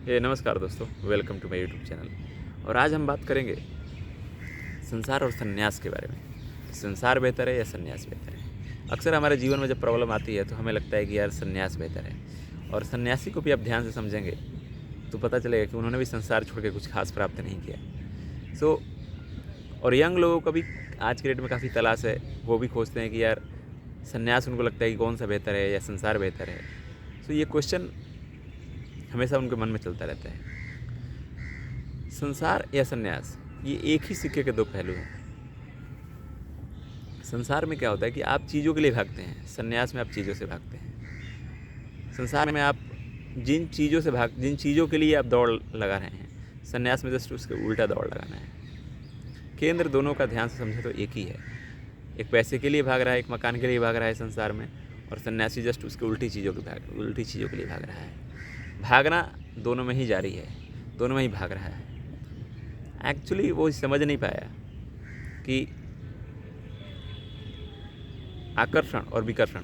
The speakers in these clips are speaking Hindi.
नमस्कार दोस्तों, welcome to my YouTube channel. और आज हम बात करेंगे संसार और संन्यास के बारे में। संसार बेहतर है या संन्यास बेहतर है। अक्सर हमारे जीवन में जब प्रॉब्लम आती है तो हमें लगता है कि यार संन्यास बेहतर है। और सन्यासी को भी आप ध्यान से समझेंगे तो पता चलेगा कि उन्होंने भी संसार छोड़ के कुछ खास प्राप्त नहीं किया। और यंग लोगों का भी आज के डेट में काफ़ी तलाश है। वो भी खोजते हैं कि यार संन्यास उनको लगता है कि कौन सा बेहतर है या संसार बेहतर है। ये क्वेश्चन हमेशा उनके मन में चलता रहता है। संसार या संन्यास, ये एक ही सिक्के के दो पहलू हैं। संसार में क्या होता है कि आप चीज़ों के लिए भागते हैं, संन्यास में आप चीज़ों से भागते हैं। संसार में आप जिन चीज़ों के लिए आप दौड़ लगा रहे हैं, संन्यास में जस्ट उसके उल्टा दौड़ लगाना है। केंद्र दोनों का ध्यान से समझे तो एक ही है। एक पैसे के लिए भाग रहा है, एक मकान के लिए भाग रहा है संसार में, और सन्यासी जस्ट उसके उल्टी चीज़ों के लिए भाग रहा है। भागना दोनों में ही जारी है, दोनों में ही भाग रहा है। एक्चुअली वो समझ नहीं पाया कि आकर्षण और विकर्षण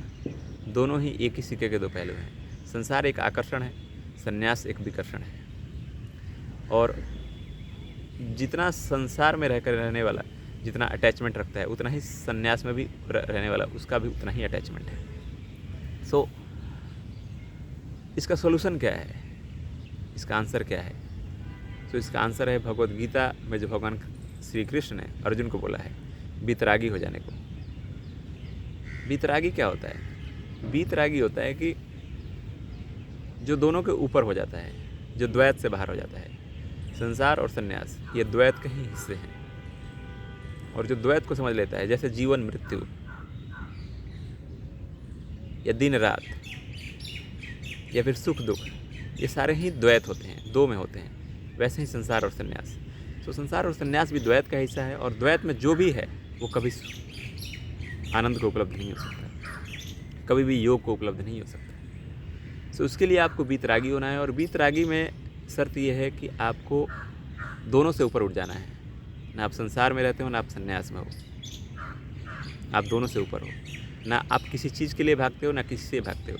दोनों ही एक ही सिक्के के दो पहलू हैं। संसार एक आकर्षण है, संन्यास एक विकर्षण है। और जितना संसार में रहकर रहने वाला जितना अटैचमेंट रखता है, उतना ही संन्यास में भी रहने वाला उसका भी उतना ही अटैचमेंट है। इसका सोल्यूशन क्या है, इसका आंसर क्या है? इसका आंसर है भगवद गीता में जो भगवान श्री कृष्ण ने अर्जुन को बोला है, वीतरागी हो जाने को। वीतरागी क्या होता है? वीतरागी होता है कि जो दोनों के ऊपर हो जाता है, जो द्वैत से बाहर हो जाता है। संसार और संन्यास ये द्वैत के ही हिस्से हैं। और जो द्वैत को समझ लेता है, जैसे जीवन मृत्यु या दिन रात या फिर सुख दुख, ये सारे ही द्वैत होते हैं, दो में होते हैं। वैसे ही संसार और संन्यास। संसार और संन्यास भी द्वैत का हिस्सा है। और द्वैत में जो भी है वो कभी आनंद को उपलब्ध नहीं हो सकता, कभी भी योग को उपलब्ध नहीं हो सकता। उसके लिए आपको वीतरागी होना है। और वीतरागी में शर्त यह है कि आपको दोनों से ऊपर उठ जाना है। ना आप संसार में रहते हो, ना आप संन्यास में हो, आप दोनों से ऊपर हो। ना आप किसी चीज़ के लिए भागते हो, ना किसी से भागते हो।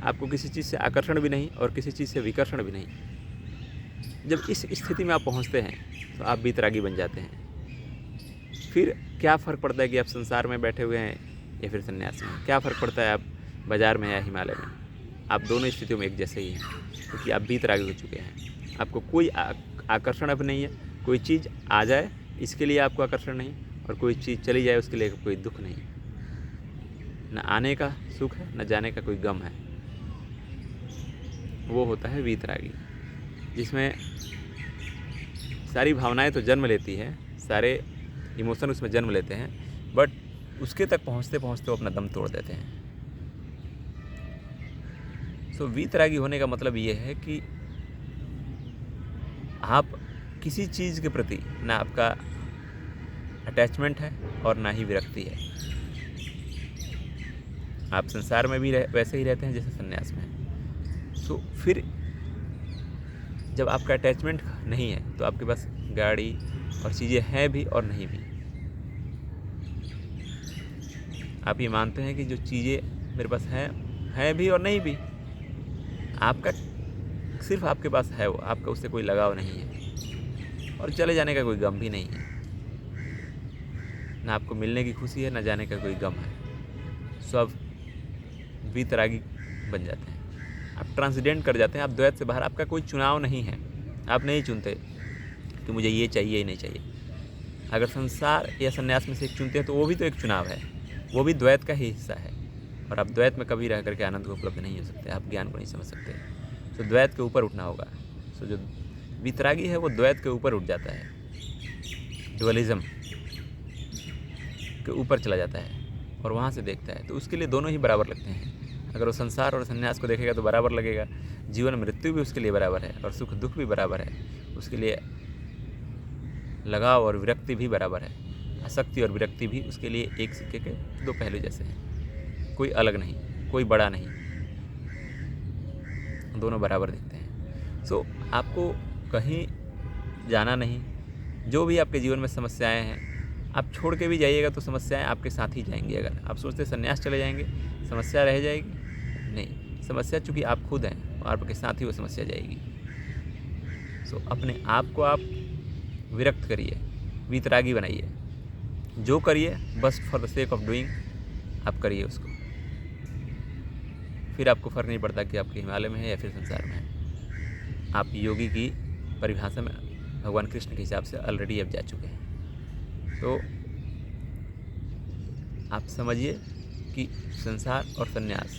आपको किसी चीज़ से आकर्षण भी नहीं और किसी चीज़ से विकर्षण भी नहीं। जब इस स्थिति में आप पहुंचते हैं तो आप वीतरागी बन जाते हैं। फिर क्या फ़र्क पड़ता है कि आप संसार में बैठे हुए हैं या फिर संन्यास में? क्या फ़र्क पड़ता है आप बाज़ार में या हिमालय में? आप दोनों स्थितियों में एक जैसे ही हैं, क्योंकि आप वीतरागी हो चुके हैं। आपको कोई आकर्षण अब नहीं है। कोई चीज़ आ जाए इसके लिए आपको आकर्षण नहीं, और कोई चीज़ चली जाए उसके लिए कोई दुख नहीं। न आने का सुख है, न जाने का कोई गम है। वो होता है वीतरागी, जिसमें सारी भावनाएं तो जन्म लेती है, सारे इमोशन उसमें जन्म लेते हैं, बट उसके तक पहुंचते पहुंचते वो अपना दम तोड़ देते हैं। वीतरागी होने का मतलब ये है कि आप किसी चीज़ के प्रति ना आपका अटैचमेंट है और ना ही विरक्ति है। आप संसार में भी वैसे ही रहते हैं जैसे संन्यास में है। फिर जब आपका अटैचमेंट नहीं है तो आपके पास गाड़ी और चीज़ें हैं भी और नहीं भी। आप ये मानते हैं कि जो चीज़ें मेरे पास हैं भी और नहीं भी। आपका सिर्फ आपके पास है वो, आपका उससे कोई लगाव नहीं है, और चले जाने का कोई गम भी नहीं है। ना आपको मिलने की खुशी है, ना जाने का कोई गम है। सब वीतरागी बन जाते हैं। आप ट्रांसडेंट कर जाते हैं, आप द्वैत से बाहर। आपका कोई चुनाव नहीं है, आप नहीं चुनते कि मुझे ये चाहिए या नहीं चाहिए। अगर संसार या संन्यास में से एक चुनते हैं तो वो भी तो एक चुनाव है, वो भी द्वैत का ही हिस्सा है। और आप द्वैत में कभी रह करके आनंद को उपलब्ध नहीं हो सकते, आप ज्ञान को नहीं समझ सकते। द्वैत के ऊपर उठना होगा। जो वीतरागी है वो द्वैत के ऊपर उठ जाता है, डुअलिज्म के ऊपर चला जाता है और वहाँ से देखता है। तो उसके लिए दोनों ही बराबर लगते हैं। अगर वो संसार और संन्यास को देखेगा तो बराबर लगेगा। जीवन मृत्यु भी उसके लिए बराबर है और सुख दुख भी बराबर है। उसके लिए लगाव और विरक्ति भी बराबर है। आसक्ति और विरक्ति भी उसके लिए एक सिक्के के दो पहलू जैसे हैं। कोई अलग नहीं, कोई बड़ा नहीं, दोनों बराबर दिखते हैं। आपको कहीं जाना नहीं। जो भी आपके जीवन में समस्याएं हैं, आप छोड़ के भी जाइएगा तो समस्याएं आपके साथ ही जाएंगी। अगर आप सोचते संन्यास चले जाएंगे समस्या रह जाएगी, नहीं। समस्या चूँकि आप खुद हैं, और आपके साथ ही वो समस्या जाएगी। सो अपने आप को आप विरक्त करिए, वीतरागी बनाइए, जो करिए बस for the sake of doing आप करिए उसको। फिर आपको फ़र्क नहीं पड़ता कि आपके हिमालय में है या फिर संसार में है। आप योगी की परिभाषा में भगवान कृष्ण के हिसाब से ऑलरेडी अब जा चुके हैं। तो आप समझिए कि संसार और संन्यास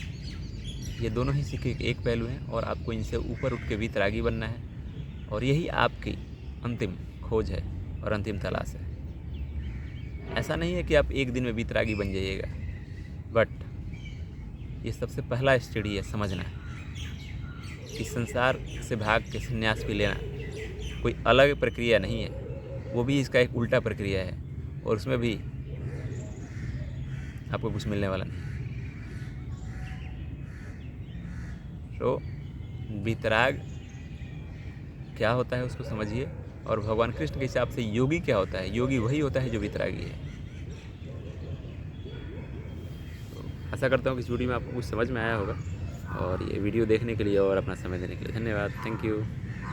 ये दोनों ही सिक्के के एक पहलू हैं और आपको इनसे ऊपर उठ के वीतरागी बनना है, और यही आपकी अंतिम खोज है और अंतिम तलाश है। ऐसा नहीं है कि आप एक दिन में वीतरागी बन जाइएगा, बट ये सबसे पहला स्टेडी है समझना कि संसार से भाग के संन्यास भी लेना कोई अलग प्रक्रिया नहीं है, वो भी इसका एक उल्टा प्रक्रिया है, और उसमें भी आपको कुछ मिलने वाला नहीं। तो वीतराग क्या होता है उसको समझिए, और भगवान कृष्ण के हिसाब से योगी क्या होता है। योगी वही होता है जो वीतरागी है। तो आशा करता हूँ कि इस वीडियो में आपको कुछ समझ में आया होगा, और ये वीडियो देखने के लिए और अपना समय देने के लिए धन्यवाद। Thank you.